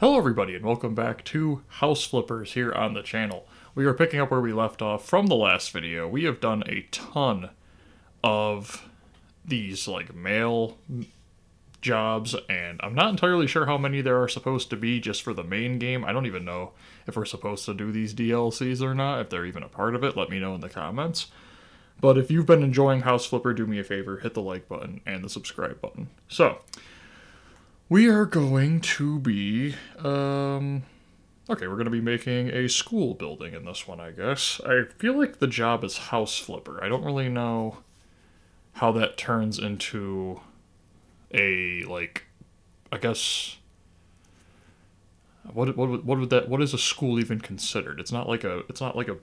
Hello everybody and welcome back to House Flippers here on the channel. We are picking up where we left off from the last video. We have done a ton of these like mail jobs, and I'm not entirely sure how many there are supposed to be just for the main game. I don't even know if we're supposed to do these DLCs or not, if they're even a part of it. Let me know in the comments. But if you've been enjoying House Flipper, do me a favor, hit the like button and the subscribe button. So, we are going to be, okay, we're going to be making a school building in this one, I guess. I feel like the job is House Flipper. I don't really know how that turns into a, like, I guess, what is a school even considered? It's not like a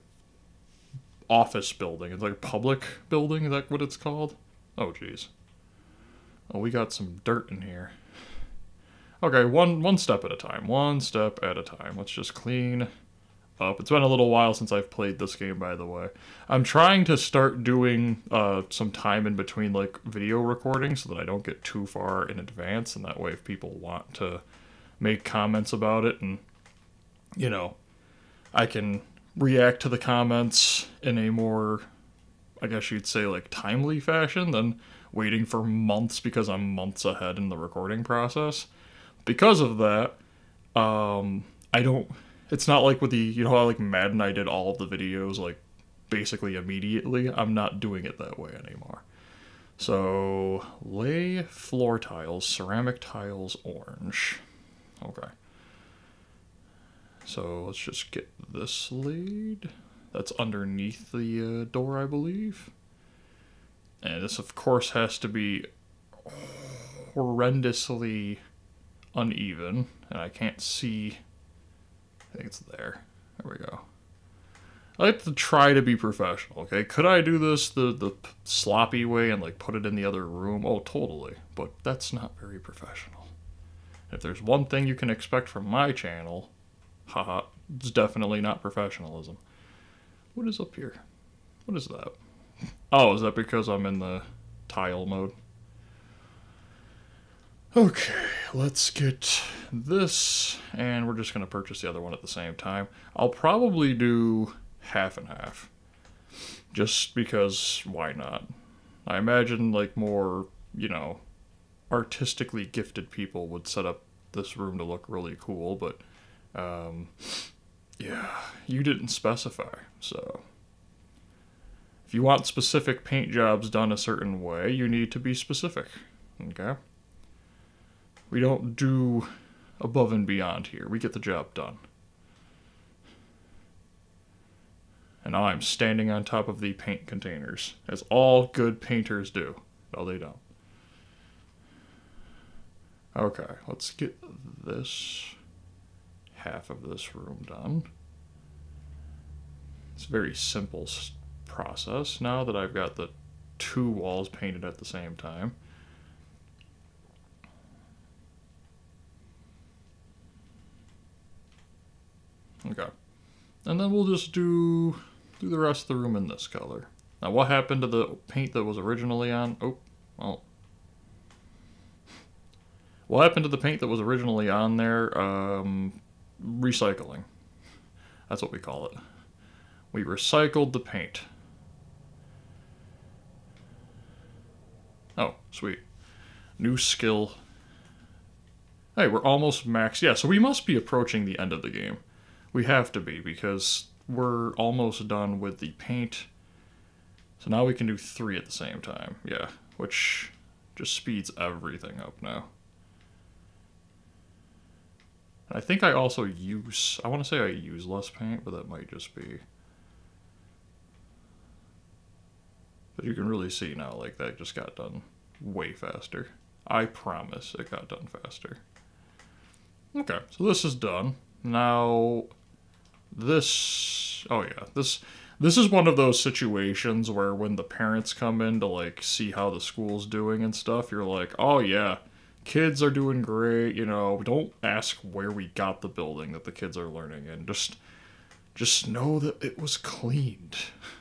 office building. It's like a public building, is that what it's called? Oh, jeez. Oh, we got some dirt in here. Okay, one step at a time. One step at a time. Let's just clean up. It's been a little while since I've played this game, by the way. I'm trying to start doing some time in between like video recordings so that I don't get too far in advance, and that way if people want to make comments about it, and you know, I can react to the comments in a more, I guess you'd say, like timely fashion than waiting for months because I'm months ahead in the recording process. Because of that, it's not like with the, you know how like Madden I did all of the videos like basically immediately? I'm not doing it that way anymore. So, lay floor tiles, ceramic tiles, orange. Okay. So let's just get this laid. That's underneath the door, I believe. And this of course has to be horrendously uneven, and I can't see. I think it's there. There we go. I like to try to be professional, okay? Could I do this the sloppy way and like put it in the other room? Oh, totally. But that's not very professional. If there's one thing you can expect from my channel, haha, it's definitely not professionalism. What is up here? What is that? Oh, is that because I'm in the tile mode? Okay, let's get this, and we're just going to purchase the other one at the same time. I'll probably do half and half, just because why not? I imagine like more, you know, artistically gifted people would set up this room to look really cool, but yeah, you didn't specify, so if you want specific paint jobs done a certain way, you need to be specific, okay? We don't do above and beyond here. We get the job done. And now I'm standing on top of the paint containers, as all good painters do. No, they don't. Okay, let's get this half of this room done. It's a very simple process now that I've got the two walls painted at the same time. Okay, and then we'll just do the rest of the room in this color. Now, what happened to the paint that was originally on? Oh, well. What happened to the paint that was originally on there? Recycling. That's what we call it. We recycled the paint. Oh, sweet. New skill. Hey, we're almost max. Yeah, so we must be approaching the end of the game. We have to be, because we're almost done with the paint. So now we can do 3 at the same time. Yeah, which just speeds everything up now. And I think I also use, I want to say I use less paint, but that might just be. But you can really see now, like, that just got done way faster. I promise it got done faster. Okay, so this is done. Now, this, oh yeah, this is one of those situations where when the parents come in to like see how the school's doing and stuff, you're like, oh yeah, kids are doing great, you know, don't ask where we got the building that the kids are learning in, just know that it was cleaned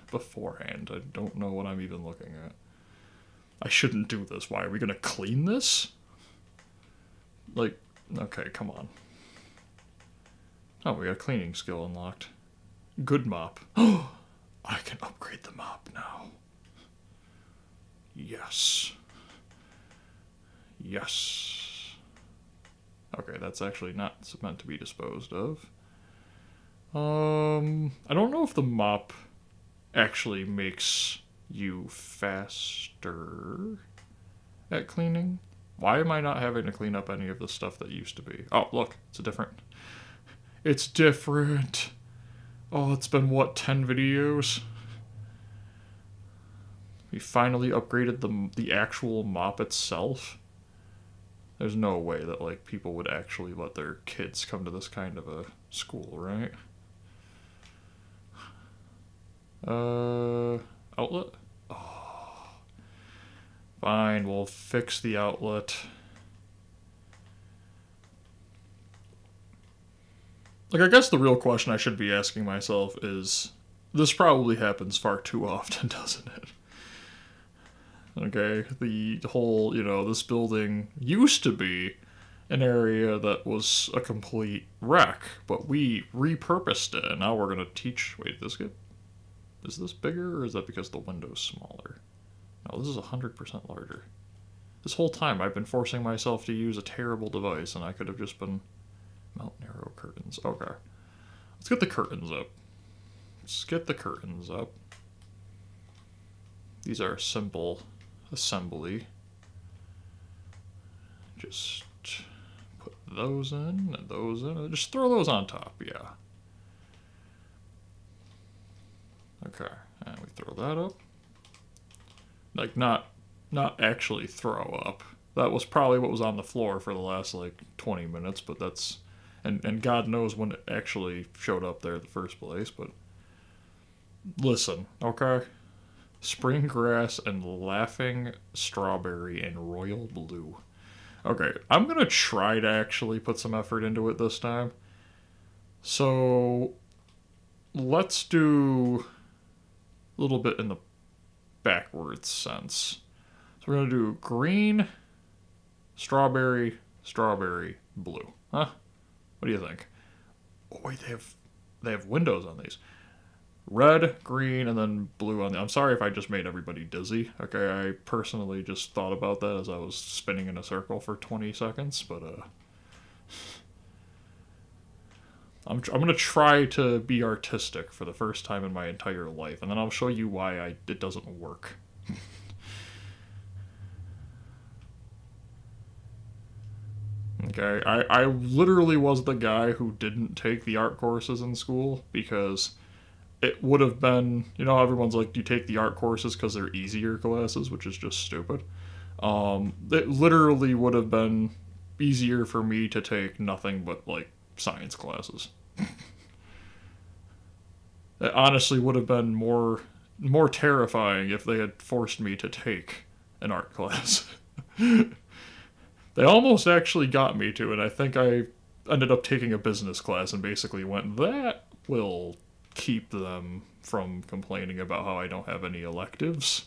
beforehand. I don't know what I'm even looking at. I shouldn't do this. Why, are we gonna clean this? Like, okay, come on. Oh, we got a cleaning skill unlocked. Good mop. Oh, I can upgrade the mop now. Yes. Yes. Okay, that's actually not meant to be disposed of. I don't know if the mop actually makes you faster at cleaning. Why am I not having to clean up any of the stuff that used to be? Oh, look, it's different. It's different. Oh, it's been, what, 10 videos? We finally upgraded the actual mop itself. There's no way that, like, people would actually let their kids come to this kind of a school, right? Outlet? Oh. Fine, we'll fix the outlet. Like, I guess the real question I should be asking myself is, this probably happens far too often, doesn't it? Okay, the whole, you know, this building used to be an area that was a complete wreck, but we repurposed it, and now we're going to teach... Wait, is this bigger, or is that because the window's smaller? No, this is 100% larger. This whole time I've been forcing myself to use a terrible device, and I could have just been... Mount narrow curtains. Okay. Let's get the curtains up. Let's get the curtains up. These are a simple assembly. Just put those in and those in. And just throw those on top, yeah. Okay, and we throw that up. Like, not actually throw up. That was probably what was on the floor for the last, like, 20 minutes, but that's... And God knows when it actually showed up there in the first place, but... Listen, okay? Spring grass and laughing strawberry and royal blue. Okay, I'm gonna try to actually put some effort into it this time. So... Let's do... a little bit in the backwards sense. So we're gonna do green, strawberry, strawberry, blue. Huh? What do you think? Oh wait, they have windows on these. Red, green, and then blue on the... I'm sorry if I just made everybody dizzy. Okay, I personally just thought about that as I was spinning in a circle for 20 seconds, but I'm gonna try to be artistic for the first time in my entire life, and then I'll show you why it doesn't work. Okay, I literally was the guy who didn't take the art courses in school because it would have been, you know, everyone's like, do you take the art courses because they're easier classes, which is just stupid. It literally would have been easier for me to take nothing but, like, science classes. It honestly would have been more terrifying if they had forced me to take an art class. They almost actually got me to it. I think I ended up taking a business class and basically went, that will keep them from complaining about how I don't have any electives.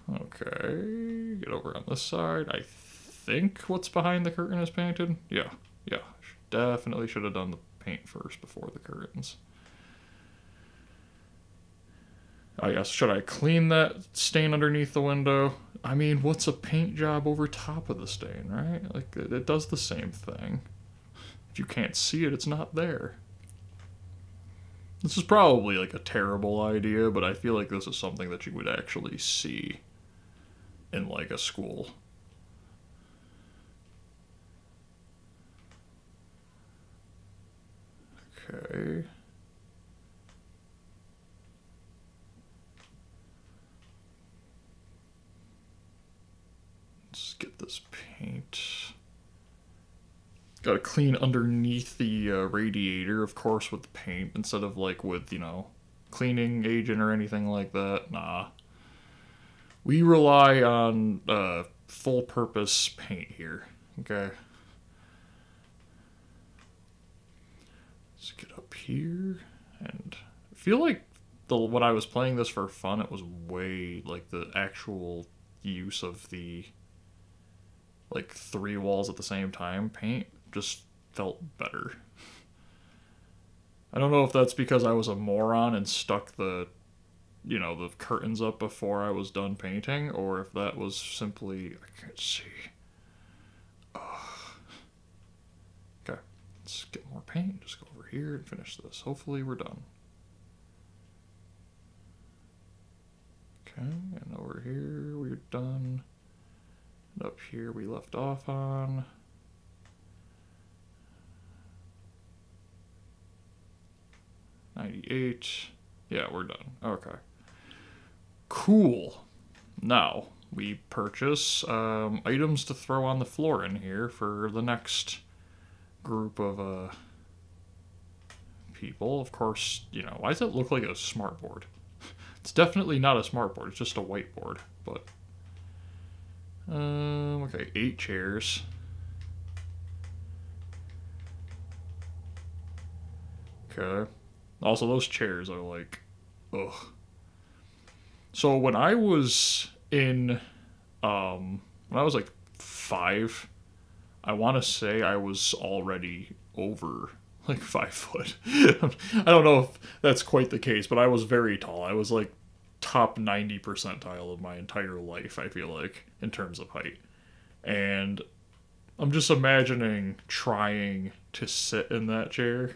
Okay, get over on this side. I think what's behind the curtain is painted. Yeah. Definitely should have done the paint first before the curtains. I guess, should I clean that stain underneath the window? I mean, what's a paint job over top of the stain, right? Like, it does the same thing. If you can't see it, it's not there. This is probably, like, a terrible idea, but I feel like this is something that you would actually see in, like, a school. Okay. Let's get this paint. Gotta clean underneath the radiator, of course, with the paint, instead of, like, with, you know, cleaning agent or anything like that. Nah. We rely on full-purpose paint here, okay? Let's get up here, and I feel like when I was playing this for fun, it was way, like, the actual use of the... like 3 walls at the same time paint just felt better. I don't know if that's because I was a moron and stuck the, the curtains up before I was done painting, or if that was simply, I can't see. Ugh. Okay, let's get more paint. Just go over here and finish this. Hopefully we're done. Okay, and over here we're done. And up here we left off on. $98. Yeah, we're done. Okay. Cool. Now, we purchase items to throw on the floor in here for the next group of people. Of course, why does it look like a smartboard? It's definitely not a smartboard. It's just a whiteboard. But okay, 8 chairs. Okay. Also, those chairs are like, ugh. So when I was when I was like 5, I want to say I was already over like 5 foot. I don't know if that's quite the case, but I was very tall. I was like top 90 percentile of my entire life, I feel like, in terms of height. And I'm just imagining trying to sit in that chair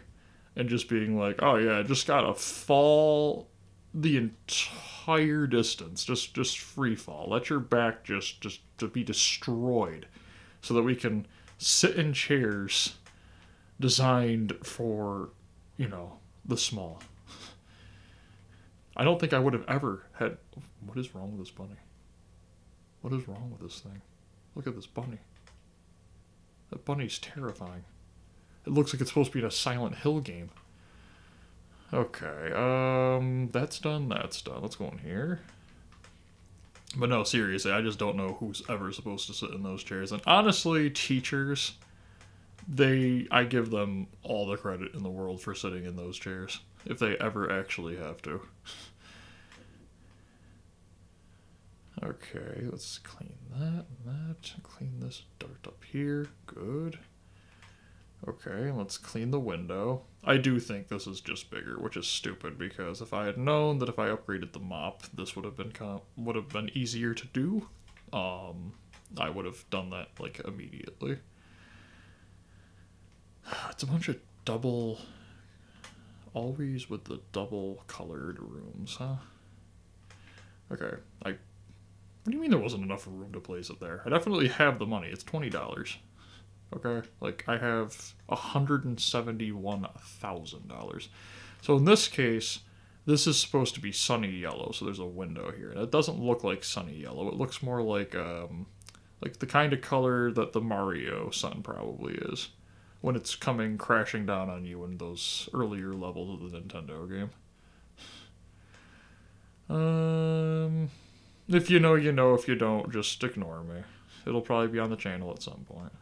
and just being like, oh yeah, I just gotta fall the entire distance, just free fall. Let your back just to be destroyed, so that we can sit in chairs designed for, the small. I don't think I would have ever had. What is wrong with this bunny? What is wrong with this thing? Look at this bunny. That bunny's terrifying. It looks like it's supposed to be in a Silent Hill game. Okay, that's done, that's done. Let's go in here. But no, seriously, I just don't know who's ever supposed to sit in those chairs. And honestly, teachers, I give them all the credit in the world for sitting in those chairs, if they ever actually have to. Okay, let's clean that and that. Clean this dirt up here. Good. Okay, let's clean the window. I do think this is just bigger, which is stupid, because if I had known that if I upgraded the mop, this would have been easier to do, I would have done that like immediately. It's a bunch of double, always with the double colored rooms, huh? Okay, what do you mean there wasn't enough room to place it there? I definitely have the money. It's $20. Okay, like I have $171,000. So in this case, this is supposed to be sunny yellow, so there's a window here. And it doesn't look like sunny yellow. It looks more like the kind of color that the Mario sun probably is when it's coming crashing down on you in those earlier levels of the Nintendo game. If you know, you know. If you don't, just ignore me. It'll probably be on the channel at some point.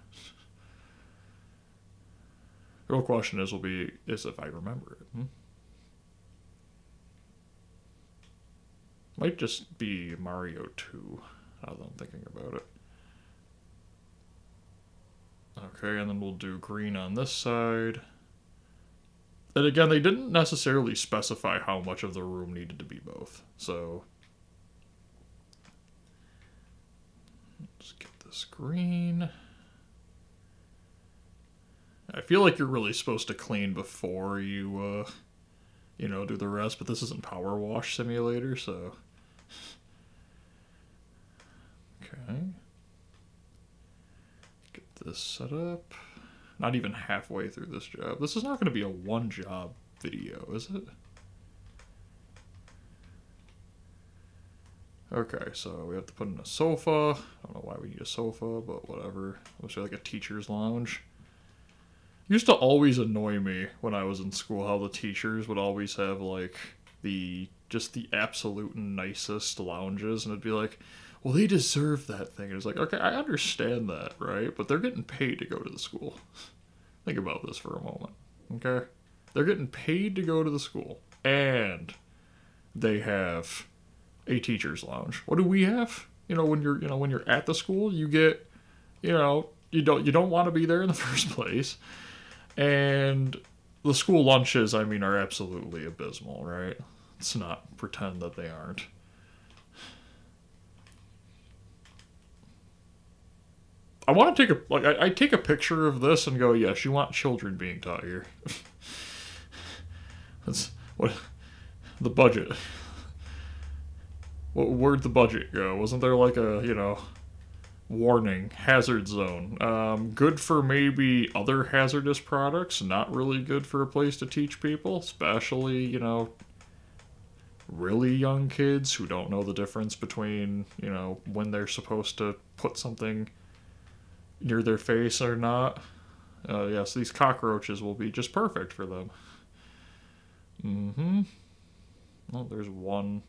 The real question is if I remember it. Might just be Mario 2, now that I'm thinking about it. Okay, and then we'll do green on this side. And again, they didn't necessarily specify how much of the room needed to be both, so let's get this green. I feel like you're really supposed to clean before you, do the rest, but this isn't Power Wash Simulator, so. Okay. Get this set up. Not even halfway through this job. This is not going to be a one-job video, is it? Okay, so we have to put in a sofa. I don't know why we need a sofa, but whatever. Looks like a teacher's lounge. Used to always annoy me when I was in school how the teachers would always have like the absolute nicest lounges, and it'd be like, well, they deserve that thing. And it's like, okay, I understand that, right? But they're getting paid to go to the school. Think about this for a moment, okay? They're getting paid to go to the school, and they have a teacher's lounge. What do we have? When you're at the school, you get you don't want to be there in the first place. And the school lunches, I mean, are absolutely abysmal, right? Let's not pretend that they aren't. I want to take I take a picture of this and go, yes, you want children being taught here. That's what the budget. Where'd the budget go? Wasn't there like a warning, hazard zone? Good for maybe other hazardous products, not really good for a place to teach people, especially really young kids who don't know the difference between when they're supposed to put something near their face or not. Yes, these cockroaches will be just perfect for them. Mm-hmm. Well, there's one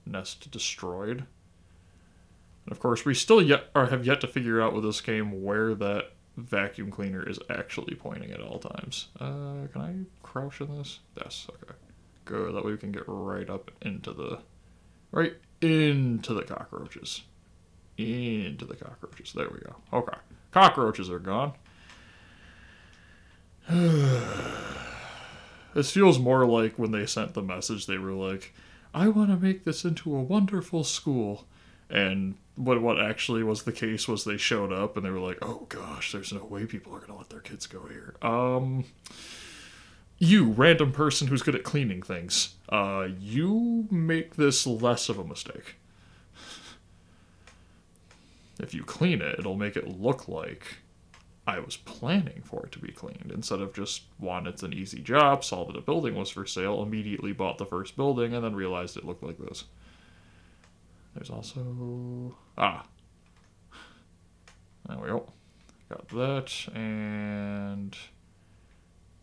nest destroyed. And of course, we still have yet to figure out with this game where that vacuum cleaner is actually pointing at all times. Can I crouch in this? Yes, okay. Good, that way we can get right into the cockroaches. Into the cockroaches. There we go. Okay. Cockroaches are gone. This feels more like when they sent the message, they were like, I want to make this into a wonderful school. And what actually was the case was they showed up and they were like, oh gosh, there's no way people are going to let their kids go here. You, random person who's good at cleaning things, you make this less of a mistake. If you clean it, it'll make it look like I was planning for it to be cleaned, instead of just one, it's an easy job, saw that a building was for sale, immediately bought the first building, and then realized it looked like this. There's also... there we go. Got that, and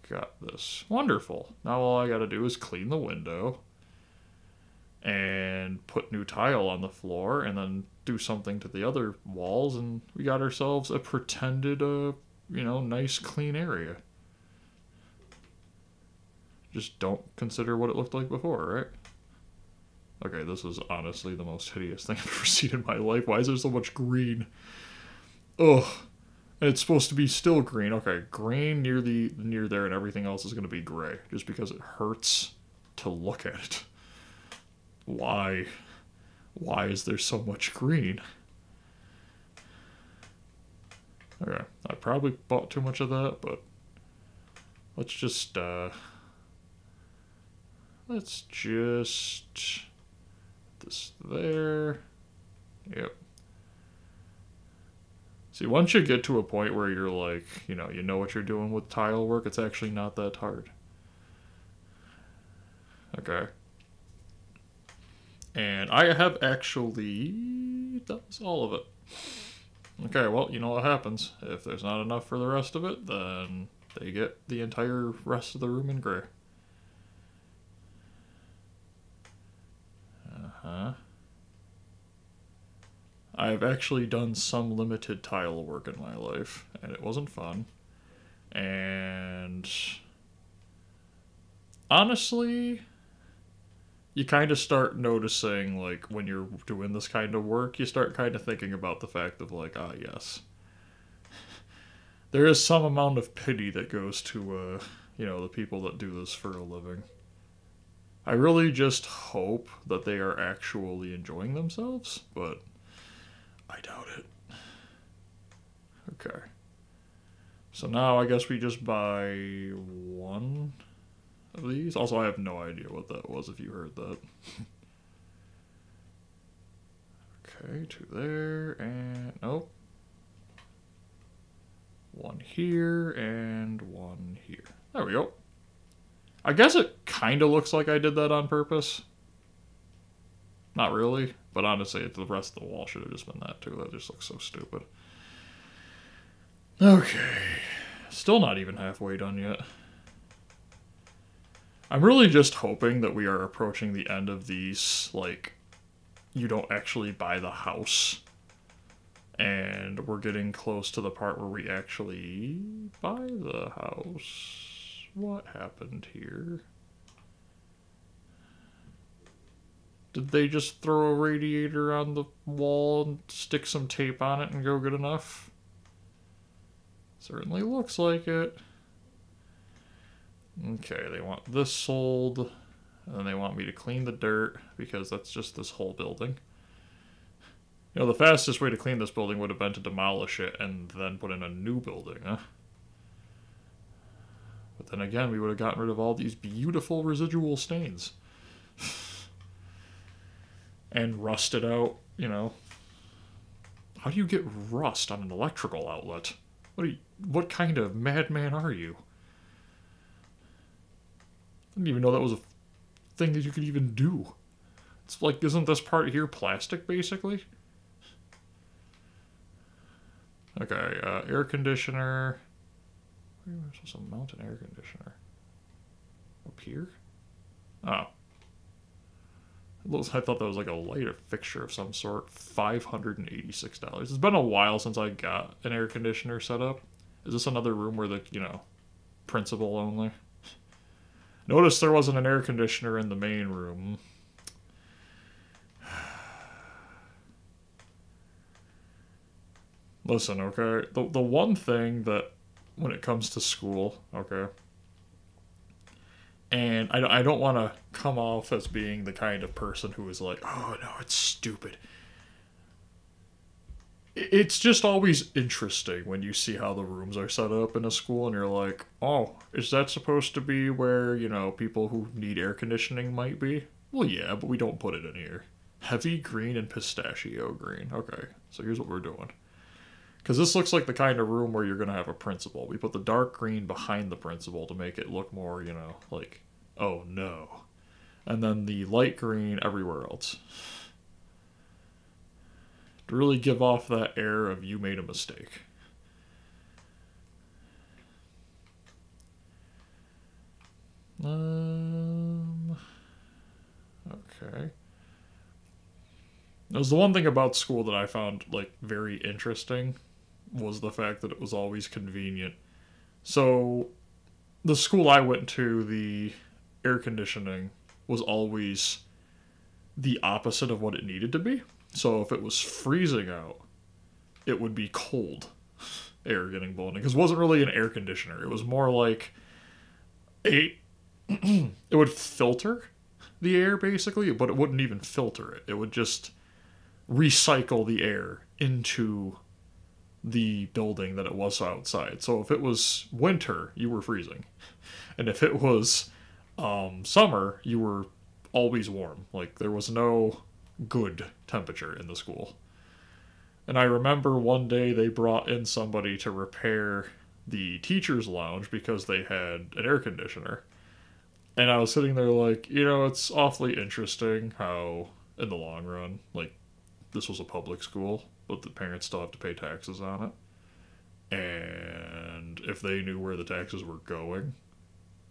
got this. Wonderful. Now all I gotta do is clean the window, and put new tile on the floor, and then do something to the other walls, and we got ourselves a pretended, nice clean area. Just don't consider what it looked like before, right? Okay, this is honestly the most hideous thing I've ever seen in my life. Why is there so much green? Ugh. And it's supposed to be still green. Okay, green near there, and everything else is going to be gray, just because it hurts to look at it. Why? Why is there so much green? Okay, I probably bought too much of that, but let's just this there. Yep. See, once you get to a point where you're like, you know what you're doing with tile work, it's actually not that hard. Okay. And I have actually... That's all of it. Okay, well, you know what happens. If there's not enough for the rest of it, then they get the entire rest of the room in gray. I've actually done some limited tile work in my life, and it wasn't fun. And... honestly... you kind of start noticing, like, when you're doing this kind of work, you start kind of thinking about the fact of, like, yes. There is some amount of pity that goes to, the people that do this for a living. I really just hope that they are actually enjoying themselves, but I doubt it. Okay. So now I guess we just buy one of these. Also, I have no idea what that was, if you heard that. Okay, two there, and nope. One here, and one here. There we go. I guess it kind of looks like I did that on purpose. Not really, but honestly, the rest of the wall should have just been that too. That just looks so stupid. Okay. Still not even halfway done yet. I'm really just hoping that we are approaching the end of these, like, you don't actually buy the house. And we're getting close to the part where we actually buy the house. What happened here? Did they just throw a radiator on the wall and stick some tape on it and go good enough? Certainly looks like it. Okay, they want this sold. And then they want me to clean the dirt because that's just this whole building. You know, the fastest way to clean this building would have been to demolish it and then put in a new building, huh? But then again, we would have gotten rid of all these beautiful residual stains. And rusted out, you know. How do you get rust on an electrical outlet? What kind of madman are you? I didn't even know that was a thing that you could even do. It's like, isn't this part here plastic, basically? Okay, air conditioner. Where am I supposed to mount an air conditioner? Up here? Oh. I thought that was like a light fixture of some sort. $586. It's been a while since I got an air conditioner set up. Is this another room where the, you know, principal only? Notice there wasn't an air conditioner in the main room. Listen, okay? The one thing that, when it comes to school, okay? And I don't want to come off as being the kind of person who is like, oh, no, it's stupid. It's just always interesting when you see how the rooms are set up in a school and you're like, oh, is that supposed to be where, you know, people who need air conditioning might be? Well, yeah, but we don't put it in here. Heavy green and pistachio green. Okay, so here's what we're doing. Because this looks like the kind of room where you're going to have a principal. We put the dark green behind the principal to make it look more, you know, like, oh no. And then the light green everywhere else. To really give off that air of you made a mistake. Okay. That was the one thing about school that I found, like, very interesting, was the fact that it was always convenient. So, the school I went to, the air conditioning was always the opposite of what it needed to be. So if it was freezing out, it would be cold air getting blown in. Because it wasn't really an air conditioner. It was more like it would filter the air, basically, but it wouldn't even filter it. It would just recycle the air into the building that it was outside. So if it was winter, you were freezing. And if it was summer, you were always warm. Like, there was no good temperature in the school. And I remember one day they brought in somebody to repair the teacher's lounge because they had an air conditioner. And I was sitting there like, you know, it's awfully interesting how, in the long run, like, this was a public school, but the parents still have to pay taxes on it. And if they knew where the taxes were going,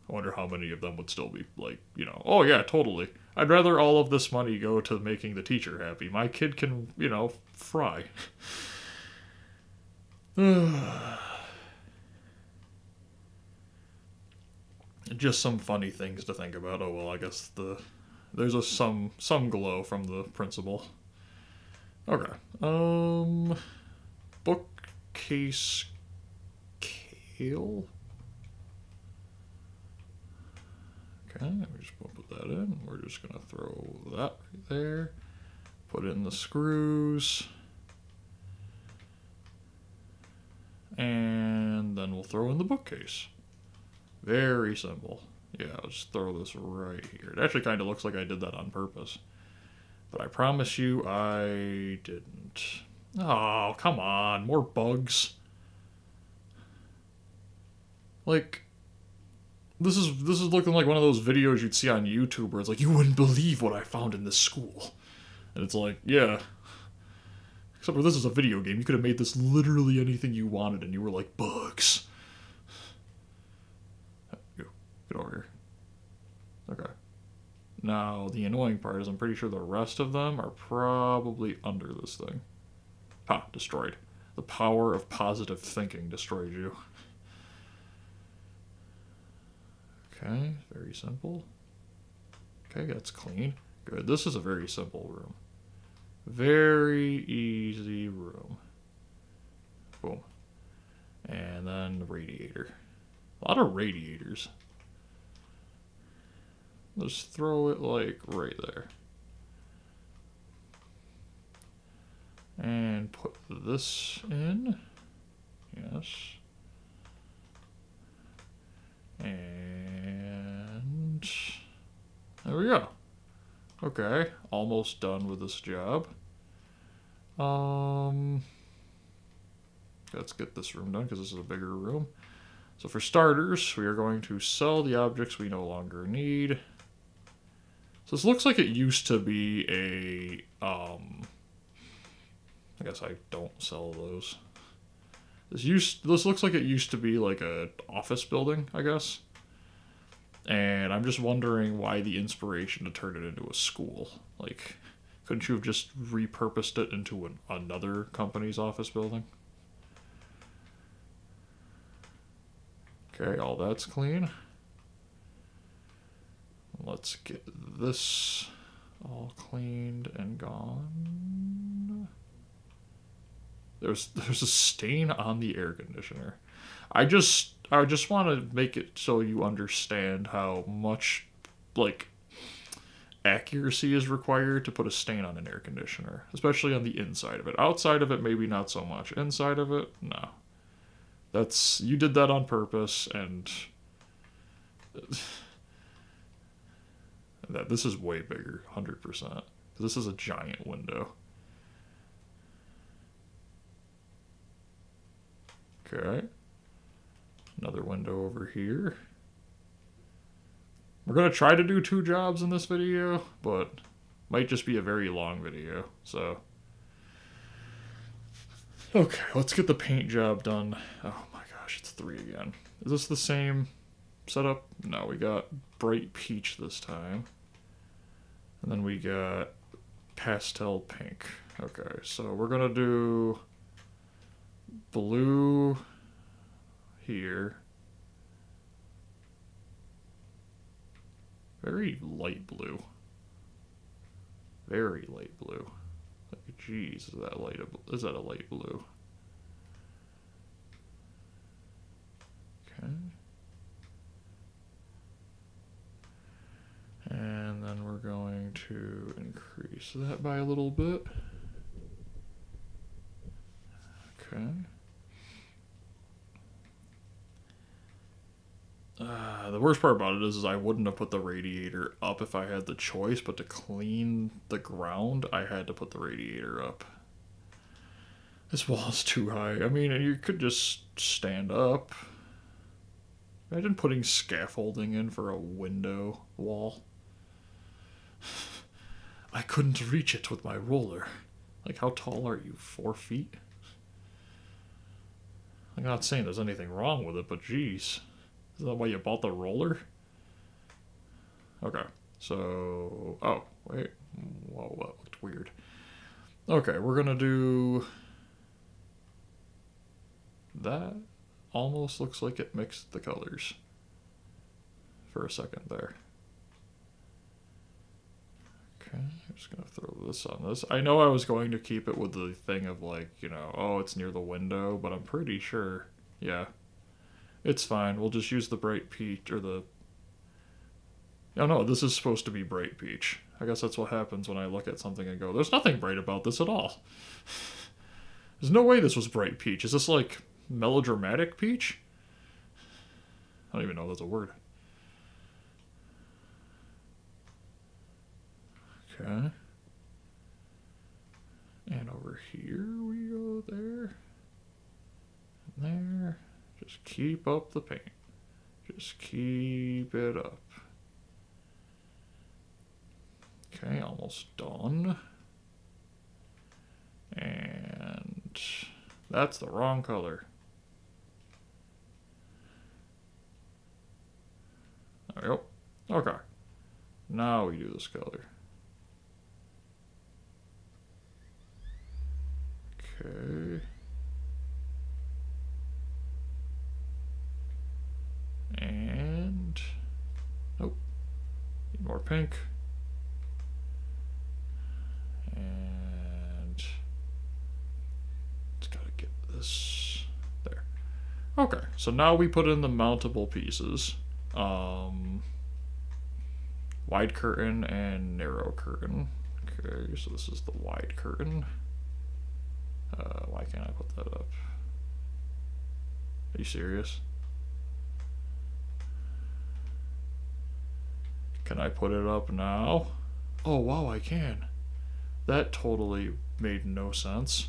I wonder how many of them would still be like, you know, oh yeah, totally. I'd rather all of this money go to making the teacher happy. My kid can, you know, fry. Just some funny things to think about. Oh well, I guess there's some glow from the principal. Okay. Bookcase kale. Okay, we're just going to put that in. We're just going to throw that right there. Put in the screws. And then we'll throw in the bookcase. Very simple. Yeah, I'll just throw this right here. It actually kind of looks like I did that on purpose. But I promise you I didn't. Oh, come on. More bugs. Like, this is looking like one of those videos you'd see on YouTube where it's like, you wouldn't believe what I found in this school. And it's like, yeah. Except for this is a video game. You could have made this literally anything you wanted and you were like, bugs. Get over here. Okay. Now, the annoying part is I'm pretty sure the rest of them are probably under this thing. Ha, destroyed. The power of positive thinking destroyed you. Okay, very simple. Okay, that's clean. Good. This is a very simple room. Very easy room. Boom. And And then the radiator. A lot of radiators. Let's throw it like right there. And put this in. Yes. And there we go. Okay, almost done with this job. Let's get this room done because this is a bigger room. So for starters, we are going to sell the objects we no longer need. So this looks like it used to be a, I guess I don't sell those. This looks like it used to be like a office building, I guess. And I'm just wondering why the inspiration to turn it into a school. Like, couldn't you have just repurposed it into another company's office building? Okay, all that's clean. Let's get this all cleaned and gone. There's a stain on the air conditioner. I just want to make it so you understand how much, like, accuracy is required to put a stain on an air conditioner, especially on the inside of it. Outside of it, maybe not so much. Inside of it, no. You did that on purpose, and this is way bigger, 100%. Because this is a giant window. Okay. Another window over here. We're going to try to do 2 jobs in this video, but might just be a very long video, so. Okay, let's get the paint job done. Oh my gosh, it's 3 again. Is this the same setup? No, we got bright peach this time. And then we got pastel pink. Okay, so we're going to do blue here. Very light blue. Very light blue. Like, geez, is that a light blue? Okay. And then we're going to increase that by a little bit. Okay. The worst part about it is I wouldn't have put the radiator up if I had the choice, but to clean the ground, I had to put the radiator up. This wall's too high. I mean, you could just stand up. Imagine putting scaffolding in for a window wall. I couldn't reach it with my roller. Like, how tall are you? 4 feet? I'm not saying there's anything wrong with it, but geez. Is that why you bought the roller? Okay, so... Oh, wait. Whoa, that looked weird. Okay, we're gonna do... That almost looks like it mixed the colors. For a second there. Okay, I'm just gonna throw this on this. I know I was going to keep it with the thing of like, you know, oh, it's near the window, but I'm pretty sure, yeah. It's fine. We'll just use the bright peach, or the... Oh no, this is supposed to be bright peach. I guess that's what happens when I look at something and go, there's nothing bright about this at all. There's no way this was bright peach. Is this like melodramatic peach? I don't even know if that's a word. Okay. And over here we go there. And there. Just keep up the paint. Just keep it up. Okay, almost done. And that's the wrong color. There we go. Okay. Now we do this color. Okay. And nope. Need more pink. And just gotta get this there. Okay, so now we put in the mountable pieces. Wide curtain and narrow curtain. Okay, so this is the wide curtain. Why can't I put that up? Are you serious? Can I put it up now? Oh, wow, I can. That totally made no sense.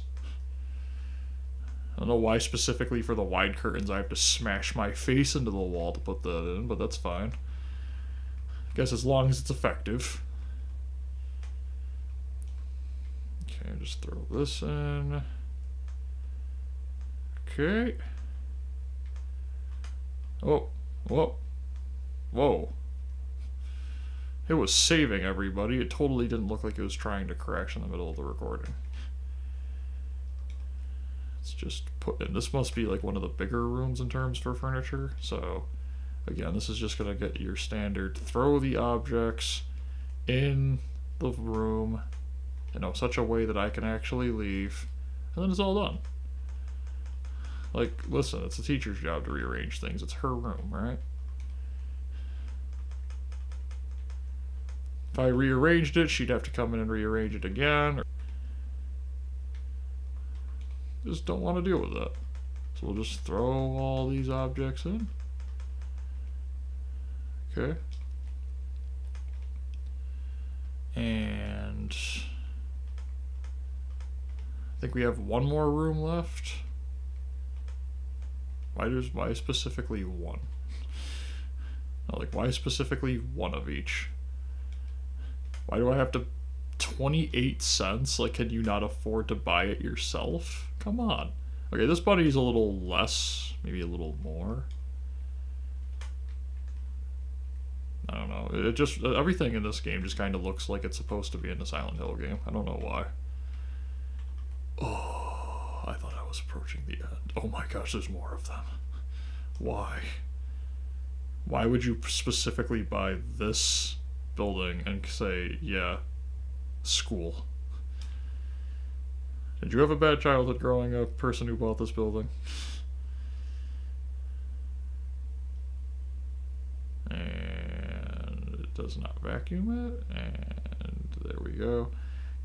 I don't know why specifically for the wide curtains I have to smash my face into the wall to put that in, but that's fine. I guess as long as it's effective. Okay, just throw this in. Okay. Oh, whoa. Whoa. It was saving everybody. It totally didn't look like it was trying to crash in the middle of the recording. Let's just put in. This must be like one of the bigger rooms in terms for furniture. So, again, this is just going to get your standard throw the objects in the room in such a way that I can actually leave. And then it's all done. Like, listen, it's the teacher's job to rearrange things. It's her room, right? If I rearranged it, she'd have to come in and rearrange it again. Just don't want to deal with that. So we'll just throw all these objects in. Okay. And I think we have one more room left. Why specifically one? No, like, why specifically one of each? Why do I have to 28 cents? Like, can you not afford to buy it yourself? Come on. Okay, this buddy's a little less, maybe a little more. I don't know. It just, everything in this game just kind of looks like it's supposed to be in the Silent Hill game. I don't know why. Oh, I thought I was approaching the end. Oh my gosh, there's more of them. Why? Why would you specifically buy this building and say, yeah, school? Did you have a bad childhood growing up, person who bought this building? And it does not vacuum it, and there we go.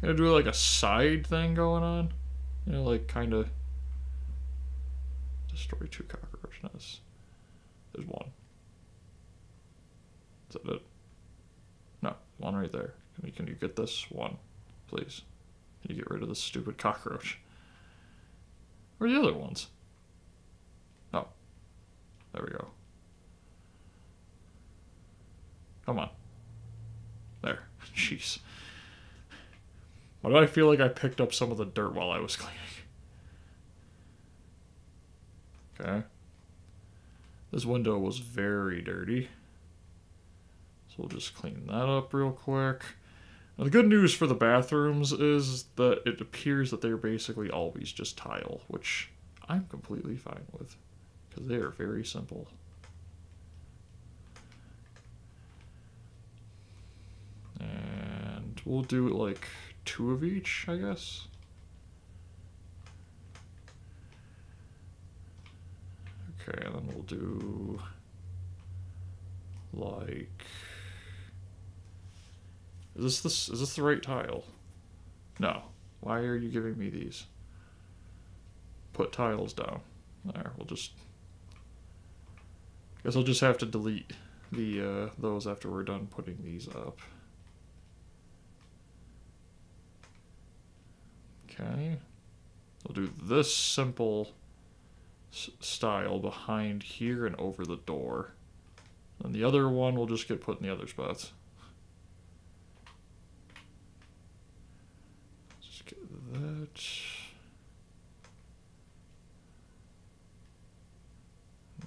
Gonna do like a side thing going on, you know, like kind of destroy 2 cockroach nests. There's one. Is that it? No, one right there. Can you get this one, please? Can you get rid of this stupid cockroach? Where are the other ones? Oh, there we go. Come on. There. Jeez. Why do I feel like I picked up some of the dirt while I was cleaning? Okay. This window was very dirty. So we'll just clean that up real quick. Now, the good news for the bathrooms is that it appears that they're basically always just tile, which I'm completely fine with, because they are very simple. And we'll do like 2 of each, I guess. Okay, and then we'll do like, is this the right tile? No. Why are you giving me these? Put tiles down. There, we'll just, guess I'll just have to delete the those after we're done putting these up. Okay. We'll do this simple style behind here and over the door. And the other one will just get put in the other spots. Just get that.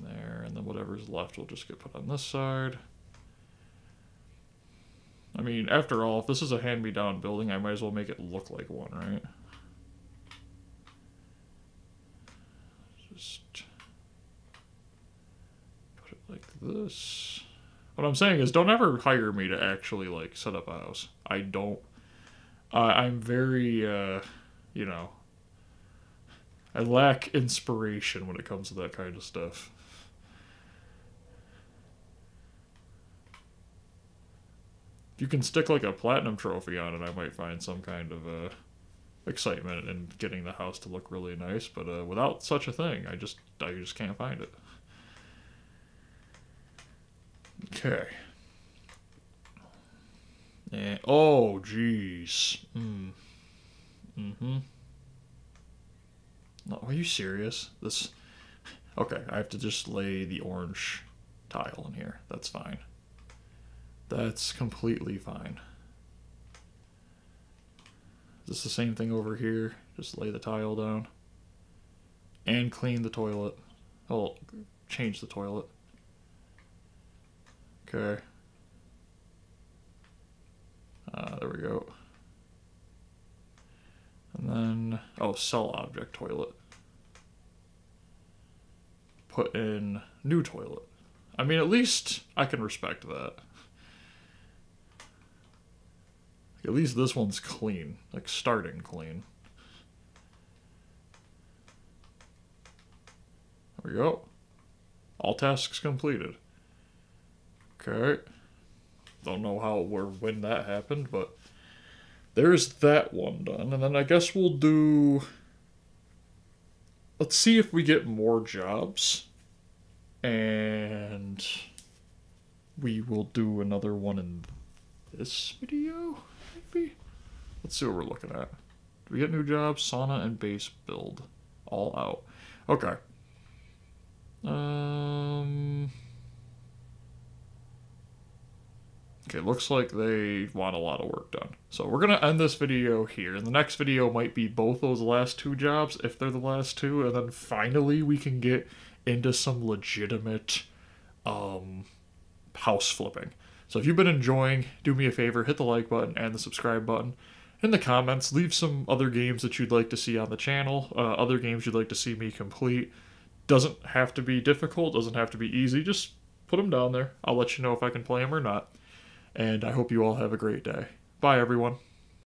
There, and then whatever's left will just get put on this side. I mean, after all, if this is a hand-me-down building, I might as well make it look like one, right? Just put it like this. What I'm saying is, don't ever hire me to actually, like, set up a house. I don't. I'm very, you know, I lack inspiration when it comes to that kind of stuff. If you can stick like a platinum trophy on it, I might find some kind of excitement in getting the house to look really nice. But without such a thing, I just can't find it. Okay. And, oh, jeez. Mm-hmm. No, are you serious? This... Okay, I have to just lay the orange tile in here. That's fine. That's completely fine. Is this the same thing over here? Just lay the tile down. And clean the toilet. Oh, change the toilet. Okay. There we go. And then, oh, sell object toilet. Put in new toilet. I mean, at least I can respect that. At least this one's clean, like starting clean. There we go. All tasks completed. Okay. Don't know how or when that happened, but there's that one done. And then I guess we'll do... Let's see if we get more jobs. And we will do another one in this video, maybe? Let's see what we're looking at. Do we get new jobs? Sauna and base build. All out. Okay. Okay, looks like they want a lot of work done. So we're going to end this video here. And the next video might be both those last two jobs, if they're the last two. And then finally we can get into some legitimate house flipping. So if you've been enjoying, do me a favor, hit the like button and the subscribe button. In the comments, leave some other games that you'd like to see on the channel, other games you'd like to see me complete. Doesn't have to be difficult, doesn't have to be easy, just put them down there. I'll let you know if I can play them or not. And I hope you all have a great day. Bye, everyone.